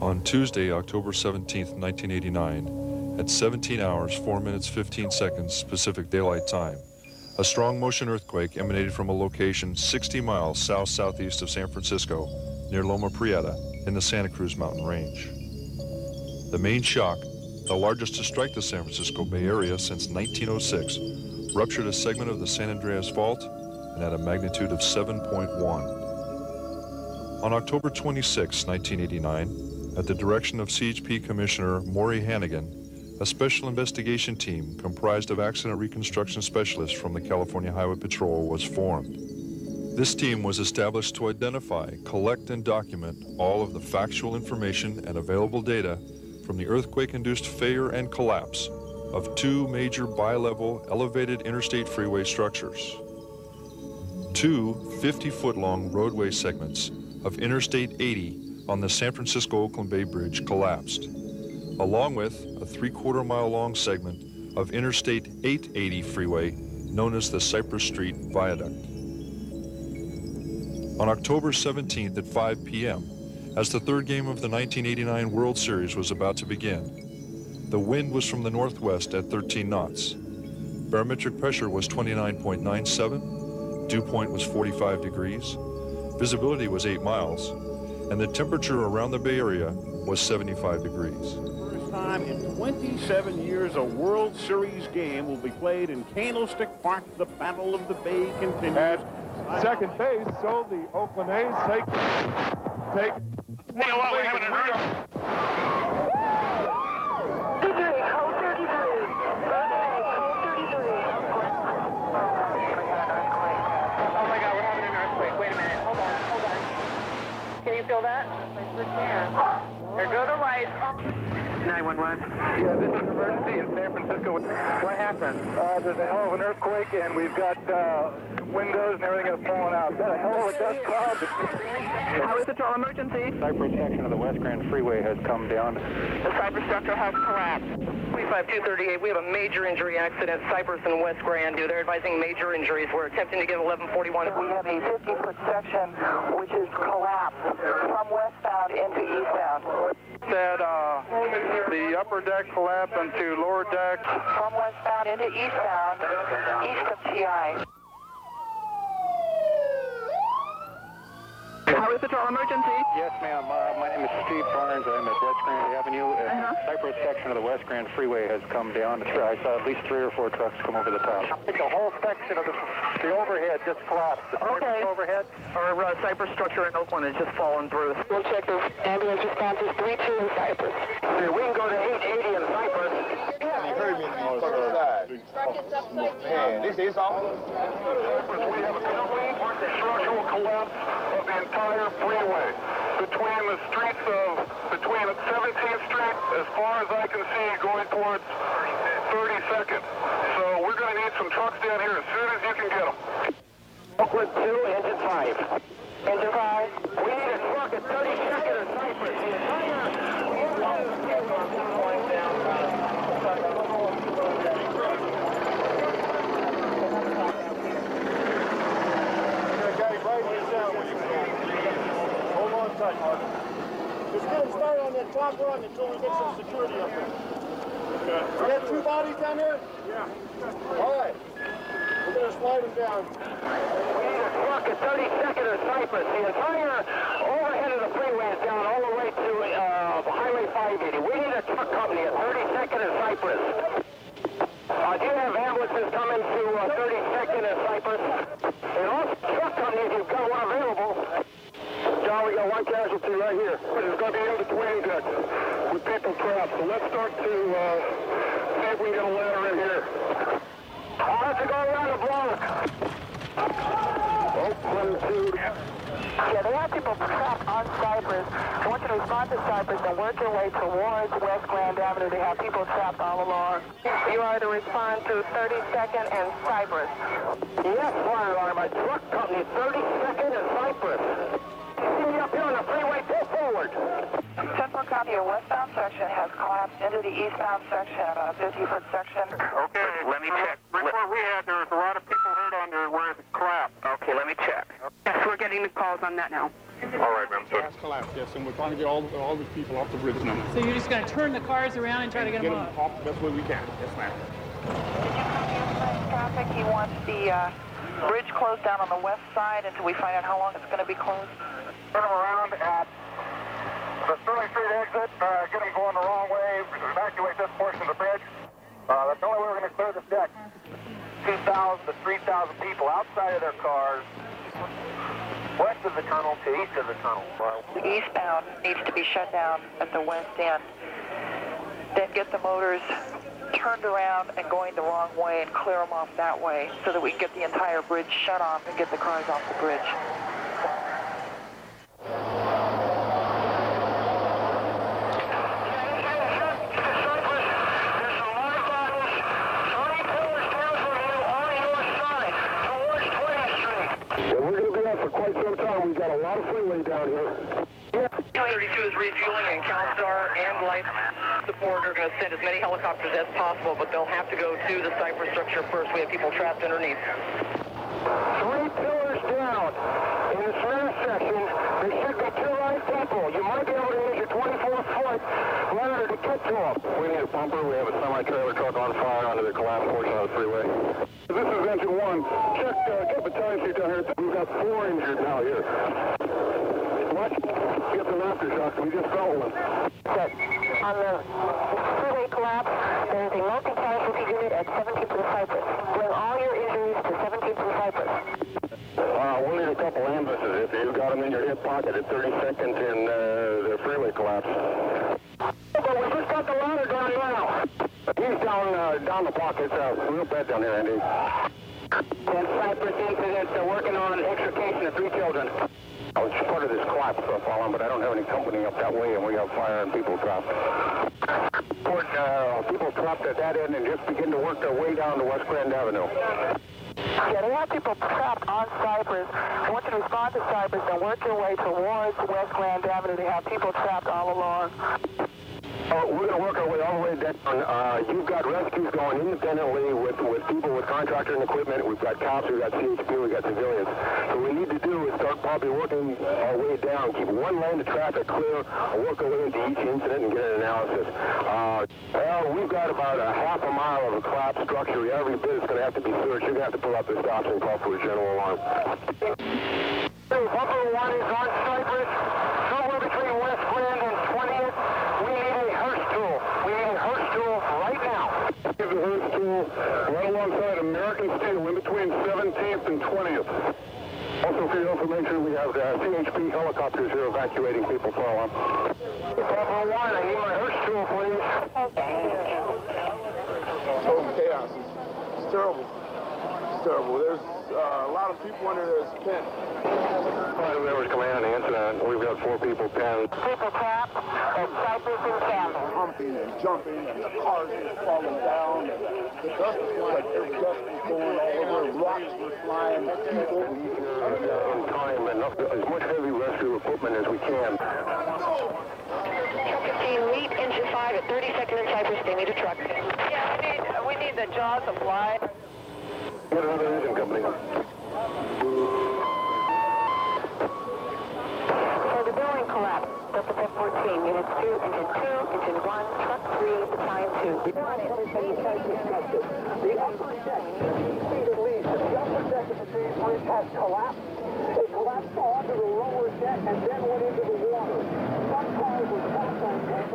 On Tuesday, October 17, 1989, at 17 hours, 4 minutes, 15 seconds Pacific Daylight Time, a strong motion earthquake emanated from a location 60 miles south-southeast of San Francisco, near Loma, Prieta, in the Santa Cruz mountain range. The main shock, the largest to strike the San Francisco Bay Area since 1906, ruptured a segment of the San Andreas Fault and at a magnitude of 7.1. On October 26, 1989, at the direction of CHP Commissioner Maury Hannigan, a special investigation team comprised of accident reconstruction specialists from the California Highway Patrol was formed. This team was established to identify, collect, and document all of the factual information and available data from the earthquake-induced failure and collapse of two major bi-level elevated interstate freeway structures. Two 50-foot-long roadway segments of Interstate 80 on the San Francisco-Oakland Bay Bridge collapsed, along with a 3/4-mile-long segment of Interstate 880 freeway known as the Cypress Street Viaduct. On October 17th at 5 p.m., as the third game of the 1989 World Series was about to begin, the wind was from the northwest at 13 knots. Barometric pressure was 29.97, dew point was 45 degrees, visibility was 8 miles, and the temperature around the Bay Area was 75 degrees. First time in 27 years, a World Series game will be played in Candlestick Park. The Battle of the Bay continues. At second base, so the Oakland A's take. Can you feel that? There go the lights. 911. Yeah, this is an emergency in San Francisco. What happened? There's a hell of an earthquake, and we've got windows and everything that's falling out. Got a hell of a dust cloud. How is the total emergency? Cypress section of the West Grand Freeway has come down. The Cypress structure has collapsed. 25238, we have a major injury accident, Cypress and West Grand. They're advising major injuries. We're attempting to give 1141. We have a 50-foot section which is collapsed from westbound into eastbound. Said the upper deck collapsed into lower deck. From westbound into eastbound, east of TI. How is the total emergency? Yes, ma'am. My name is Steve Barnes. I'm at West Grand Avenue. Cypress section of the West Grand Freeway has come down. I saw at least 3 or 4 trucks come over the top. I think the whole section of the overhead just collapsed. The Okay. overhead. Our Cypress structure in Oakland has just fallen through. We'll check this. Ambulance responses 3-2 in Cypress. We can go to 880 in Cypress. You heard me on the first side. Man, this is awful. We have a complete structural collapse of the entire freeway between 17th Street, as far as I can see, going towards 32nd. So we're going to need some trucks down here as soon as you can get them. Oakland 2, engine 5. Engine 5. We need a truck at 32nd and Cypress. The entire... Hold on tight, Mark. Just get them started on that top run until we get some security up there. Okay. We got 2 bodies down there? Yeah. All right. We're going to slide them down. We need a truck at 32nd and Cypress. The entire overhead of the freeway is down all the way to Highway 580. We need a truck company at 32nd and Cypress. Do you have ambulances coming to 32nd and Cypress? And also truck company, if you've got one available. John, we got 1 casualty right here. It's going to be in between deck with people trapped. So let's start to see if we can get a ladder in here. Let's go around the block. Oakland 2. Yeah, they have people trapped on Cypress. I want you to respond to Cypress and work your way towards West Grand Avenue. They have people trapped all along. You are to respond to 32nd and Cypress. Yes, fire alarm. My truck company, 32nd and Cypress. See me up here on the freeway. Pull forward. Central copy, your westbound section has collapsed into the eastbound section, about a 50-foot section. Okay, let me check. Before we had, there was a lot of people hurt under where it collapsed. Okay, let me check. Yes, we're getting the calls on that now. All right, ma'am. So Gas collapse, yes, and we're trying to get all the people off the bridge now. So you're just going to turn the cars around and try to get them off? Off the best way we can. Yes, ma'am. Traffic, he wants the bridge closed down on the west side until we find out how long it's going to be closed. turn them around at the Sterling Street exit. Get them going the wrong way. Evacuate this portion of the bridge. That's the only way we're going to clear this deck. 2,000 to 3,000 people outside of their cars. West of the tunnel to east of the tunnel. The eastbound needs to be shut down at the west end. Then get the motors turned around and going the wrong way and clear them off that way so that we can get the entire bridge shut off and get the cars off the bridge. For quite some time, we've got a lot of freeway down here. 232 is refueling, and CalStar and Life Support are going to send as many helicopters as possible, but they'll have to go to the Cypress structure first. We have people trapped underneath. 3 pillars down. In the center section, there should be 2 live people. You might be able to use your 24-foot ladder to get to them. We need a bumper. We have a semi-trailer truck on fire under the collapsed portion of the freeway. This is engine 1. Check, get battalion chief down here. We've got 4 injured now here. Watch, get the aftershocks. We just felt one. Okay. On the freeway collapse, there is a multi-casualty unit at 17th and Cypress. Bring all your injuries to 17th and Cypress. We'll need a couple ambulances if you've got them in your hip pocket at 30 seconds in the freeway collapse. But we just got the ladder down now. He's down the block. It's real bad down here, Andy. And Cypress incident, they're working on extrication of 3 children. I was part of this collapse so far, but I don't have any company up that way, and we have fire and people trapped. People trapped at that end and just begin to work their way down to West Grand Avenue. Yeah, they have people trapped on Cypress. I want you to respond to Cypress and work your way towards West Grand Avenue. They have people trapped all along. We're going to work our way all the way down. You've got rescues going independently with people with contractor and equipment. We've got cops, we've got CHP, we've got civilians. So what we need to do is start probably working our way down, keep one lane of traffic clear, and work our way into each incident and get an analysis. We've got about a half a mile of a collapsed structure. Every bit is going to have to be searched. You're going to have to pull up the stops and call for a general alarm. Bumper 1 is on Cypress, somewhere between West Grand and 20th. We need a hearse tool. We need a hearse tool right now. Give the hearse tool right alongside American Steel in between 17th and 20th. Also, for your information, we have CHP helicopters here evacuating people for alarm. Bumper 1, I need my hearse tool, please. Total chaos. It's terrible. It's terrible. There's a lot of people under this tent. Flight members command on the incident. We've got 4 people pinned. People trapped at Cypress and Campbell. Humping and jumping, and the cars just falling down. The dust is flying. Dust is going all over. Rocks were flying. People. In time, enough, as much heavy rescue equipment as we can. 15, meet engine 5 at 32nd and Cypress. They need a truck. Yeah, we need the jaws of life. Get another engine company. So the building collapsed. Delta 14, unit 2, engine 2, engine 1, truck 3, battalion 2. The upper deck, feet at least, the upper deck of the train bridge has collapsed. It collapsed onto the lower deck and then went into the water. Some cars were trapped on deck.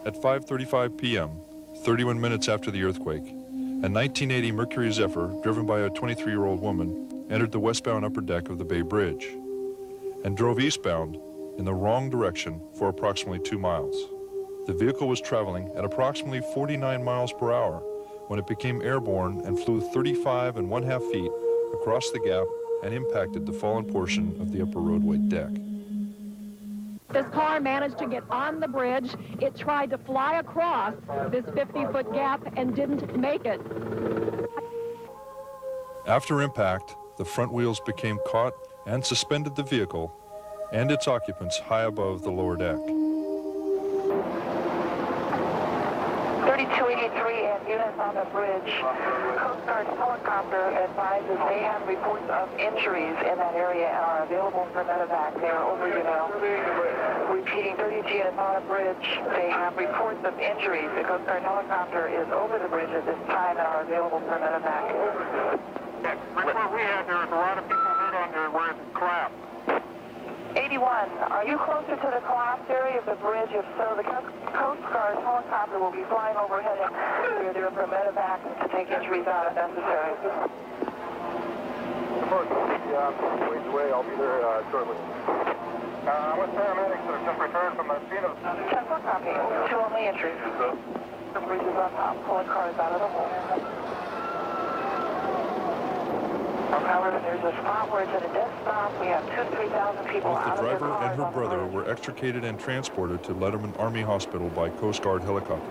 At 5:35 p.m., 31 minutes after the earthquake, a 1980 Mercury Zephyr, driven by a 23-year-old woman, entered the westbound upper deck of the Bay Bridge and drove eastbound in the wrong direction for approximately 2 miles. The vehicle was traveling at approximately 49 miles per hour when it became airborne and flew 35½ feet across the gap and impacted the fallen portion of the upper roadway deck. This car managed to get on the bridge. It tried to fly across this 50-foot gap and didn't make it. After impact, the front wheels became caught and suspended the vehicle and its occupants high above the lower deck. 32 283 and units on the bridge. Coast Guard helicopter advises they have reports of injuries in that area and are available for medevac. They are over you now. Repeating, 32 units on the bridge. They have reports of injuries. The Coast Guard helicopter is over the bridge at this time and are available for medevac. Report we had, there was a lot of people hurt under where it collapsed. 81, are you closer to the collapsed area of the bridge? If so, the Coast Guard helicopter will be flying overhead and we're there for medevac to take injuries out if necessary. Report, ways away, I'll be there shortly. What paramedics that have just returned from the scene of... 10-4 copy, 2 only entries. The bridge is on top, pulling cars out of the hole. However, there's a spot where it's at a dead stop. We have 3,000 people Both out the of their driver cars and her on the brother bridge. were extricated and transported to Letterman Army Hospital by Coast Guard helicopter.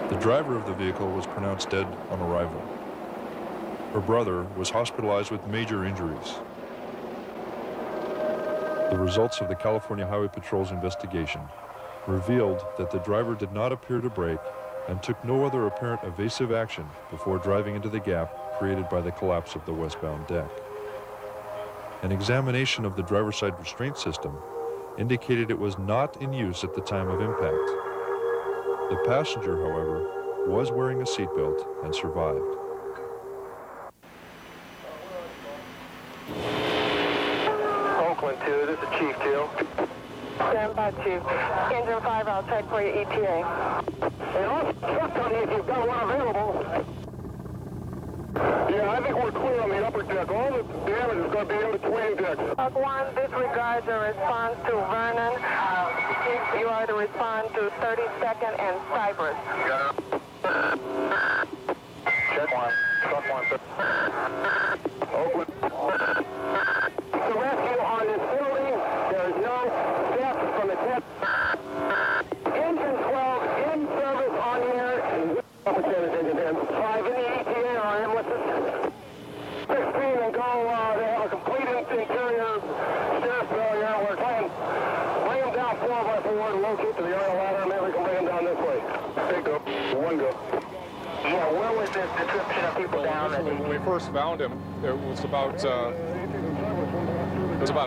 The driver of the vehicle was pronounced dead on arrival. Her brother was hospitalized with major injuries. The results of the California Highway Patrol's investigation revealed that the driver did not appear to brake and took no other apparent evasive action before driving into the gap created by the collapse of the westbound deck. An examination of the driver's side restraint system indicated it was not in use at the time of impact. The passenger, however, was wearing a seatbelt and survived. Oakland 2, this is Chief 2. Stand by, Chief. Engine 5, I'll check for your ETA. Hey, I'll check on you if you've got one available. Yeah, I think we're clear on the upper deck. All the damage is going to be in between decks. Log 1, disregard the response to Vernon. You are to respond to 32nd and Cypress. Check 1. Truck 1. Oakland. The rescue on this building, there is no death from the tip. Engine 12 in service on the air. Engine 5 in the ETA on ambulances. 16 and go, they have a complete interior steer failure. We're trying to bring them down 4x4 to locate to the aerial ladder, and maybe we can bring them down this way. Big go. One go. Yeah, where was this description of people down? When we first found him, it was about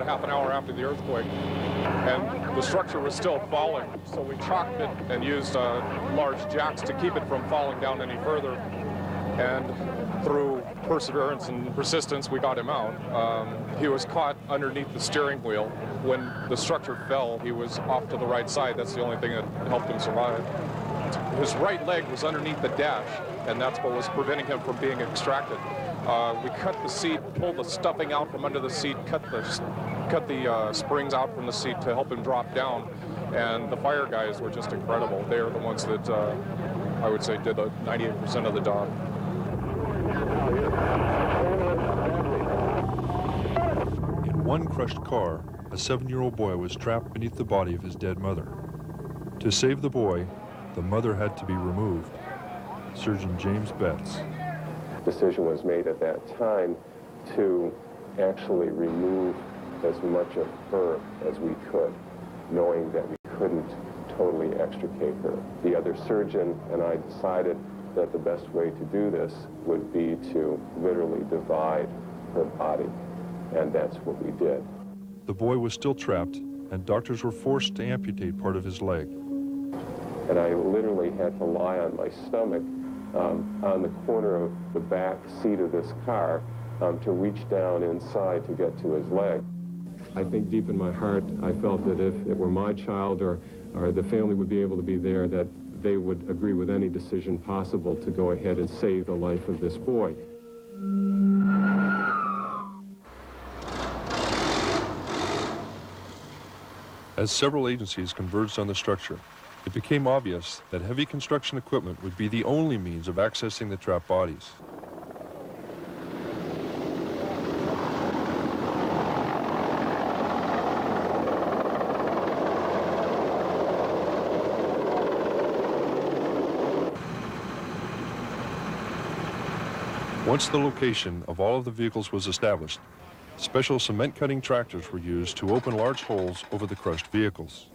half an hour after the earthquake, and the structure was still falling. So we chalked it and used large jacks to keep it from falling down any further. And through perseverance and persistence, we got him out. He was caught underneath the steering wheel. When the structure fell, he was off to the right side. That's the only thing that helped him survive. His right leg was underneath the dash, and that's what was preventing him from being extracted. We cut the seat, pulled the stuffing out from under the seat, cut the springs out from the seat to help him drop down, and the fire guys were just incredible. They are the ones that I would say did 98% of the job. In one crushed car, a 7-year-old boy was trapped beneath the body of his dead mother. To save the boy, the mother had to be removed. Surgeon James Betts. Decision was made at that time to actually remove as much of her as we could, knowing that we couldn't totally extricate her. The other surgeon and I decided that the best way to do this would be to literally divide her body, and that's what we did. The boy was still trapped, and doctors were forced to amputate part of his leg. And I literally had to lie on my stomach on the corner of the back seat of this car to reach down inside to get to his leg. I think deep in my heart, I felt that if it were my child or the family would be able to be there, that they would agree with any decision possible to go ahead and save the life of this boy. As several agencies converged on the structure, it became obvious that heavy construction equipment would be the only means of accessing the trapped bodies. Once the location of all of the vehicles was established, special cement cutting tractors were used to open large holes over the crushed vehicles.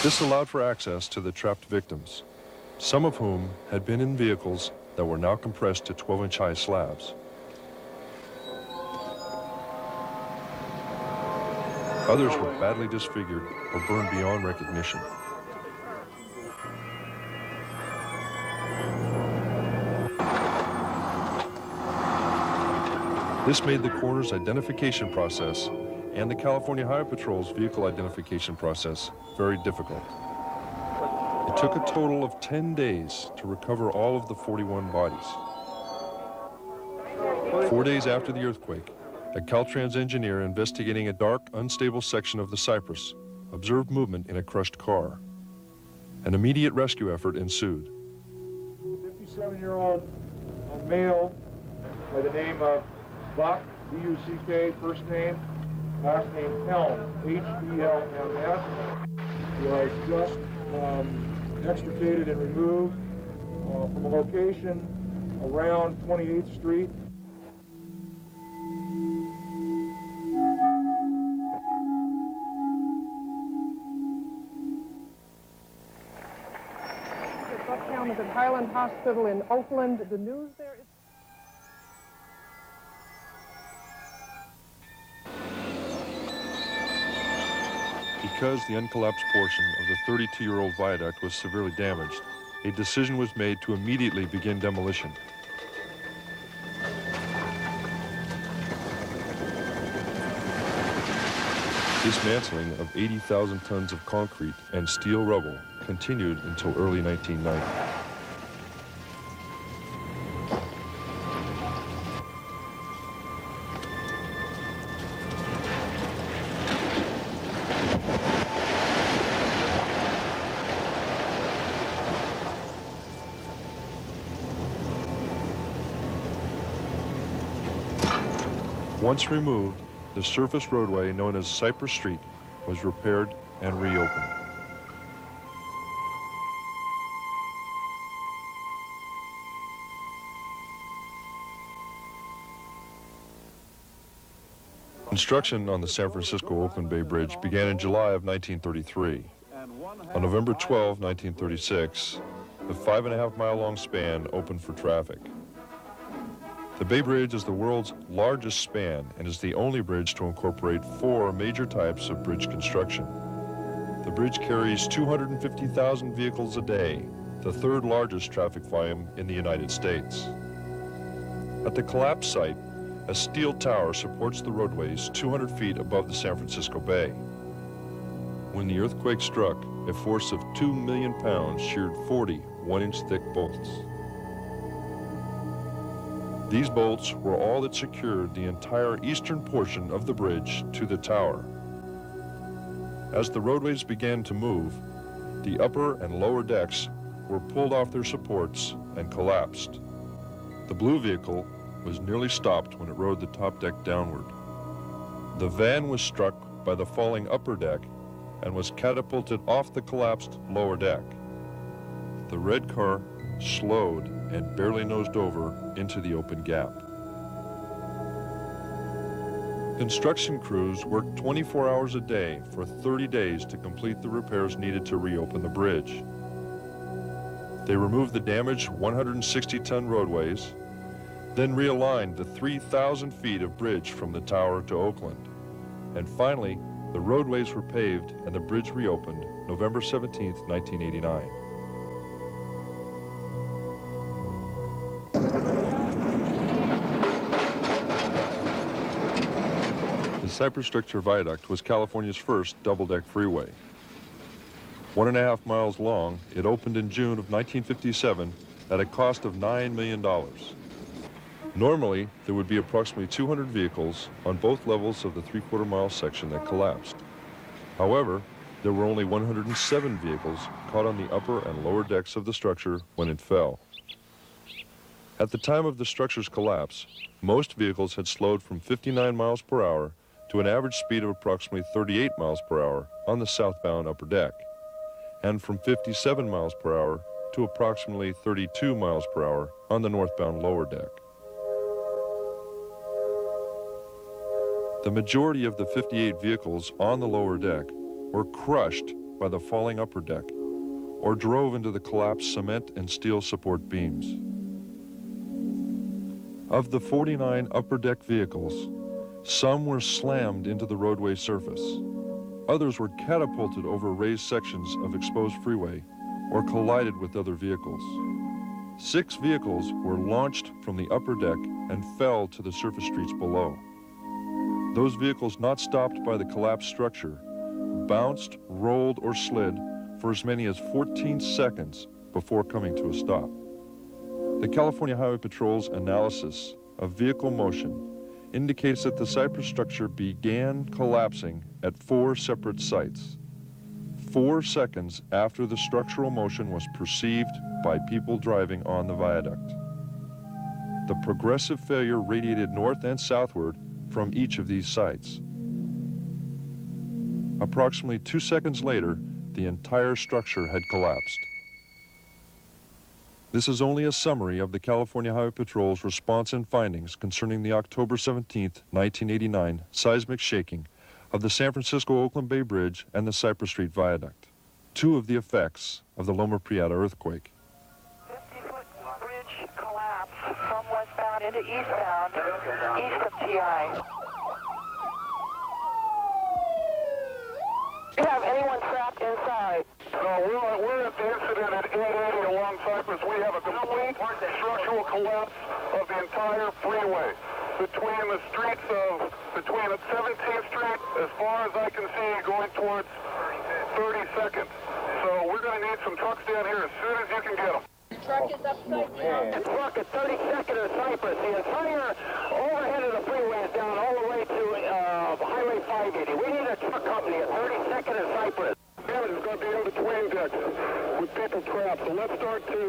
This allowed for access to the trapped victims, some of whom had been in vehicles that were now compressed to 12-inch high slabs. Others were badly disfigured or burned beyond recognition. This made the coroner's identification process and the California Highway Patrol's vehicle identification process very difficult. It took a total of 10 days to recover all of the 41 bodies. 4 days after the earthquake, a Caltrans engineer investigating a dark, unstable section of the Cypress observed movement in a crushed car. An immediate rescue effort ensued. 57-year-old male by the name of Buck, B-U-C-K, first name, last name Helm, H-E-L-M-S, was just extricated and removed from a location around 28th Street. Bucktown is at Highland Hospital in Oakland. The news there is... Because the uncollapsed portion of the 32-year-old viaduct was severely damaged, a decision was made to immediately begin demolition. Dismantling of 80,000 tons of concrete and steel rubble continued until early 1990. Once removed, the surface roadway known as Cypress Street was repaired and reopened. Construction on the San Francisco-Oakland Bay Bridge began in July of 1933. On November 12, 1936, the 5.5-mile-long span opened for traffic. The Bay Bridge is the world's largest span and is the only bridge to incorporate 4 major types of bridge construction. The bridge carries 250,000 vehicles a day, the 3rd largest traffic volume in the United States. At the collapse site, a steel tower supports the roadways 200 feet above the San Francisco Bay. When the earthquake struck, a force of 2 million pounds sheared 40 1-inch thick bolts. These bolts were all that secured the entire eastern portion of the bridge to the tower. As the roadways began to move, the upper and lower decks were pulled off their supports and collapsed. The blue vehicle was nearly stopped when it rode the top deck downward. The van was struck by the falling upper deck and was catapulted off the collapsed lower deck. The red car slowed and barely nosed over into the open gap. Construction crews worked 24 hours a day for 30 days to complete the repairs needed to reopen the bridge. They removed the damaged 160-ton roadways, then realigned the 3,000 feet of bridge from the tower to Oakland. And finally, the roadways were paved and the bridge reopened November 17, 1989. The Cypress Structure Viaduct was California's first double-deck freeway. 1.5 miles long, it opened in June of 1957 at a cost of $9 million. Normally, there would be approximately 200 vehicles on both levels of the 3/4-mile section that collapsed. However, there were only 107 vehicles caught on the upper and lower decks of the structure when it fell. At the time of the structure's collapse, most vehicles had slowed from 59 miles per hour to an average speed of approximately 38 miles per hour on the southbound upper deck, and from 57 miles per hour to approximately 32 miles per hour on the northbound lower deck. The majority of the 58 vehicles on the lower deck were crushed by the falling upper deck or drove into the collapsed cement and steel support beams. Of the 49 upper deck vehicles, some were slammed into the roadway surface. Others were catapulted over raised sections of exposed freeway or collided with other vehicles. 6 vehicles were launched from the upper deck and fell to the surface streets below. Those vehicles not stopped by the collapsed structure bounced, rolled, or slid for as many as 14 seconds before coming to a stop. The California Highway Patrol's analysis of vehicle motion indicates that the cypress structure began collapsing at 4 separate sites, 4 seconds after the structural motion was perceived by people driving on the viaduct. The progressive failure radiated north and southward from each of these sites. Approximately 2 seconds later, the entire structure had collapsed. This is only a summary of the California Highway Patrol's response and findings concerning the October 17, 1989 seismic shaking of the San Francisco-Oakland Bay Bridge and the Cypress Street Viaduct, 2 of the effects of the Loma Prieta earthquake. 50-foot bridge collapse from westbound into eastbound, east of TI. Do you have anyone trapped inside? No, we're at the incident at 880 along Cypress. We have a complete structural collapse of the entire freeway between 17th Street, as far as I can see, going towards 32nd. So we're going to need some trucks down here as soon as you can get them. The truck is upside down. The truck at 32nd and Cypress. The entire overhead of the freeway is down all the way to Highway 580. We need a truck company at 32nd and Cypress. Damage is going to be in between decks with people trapped. So let's start to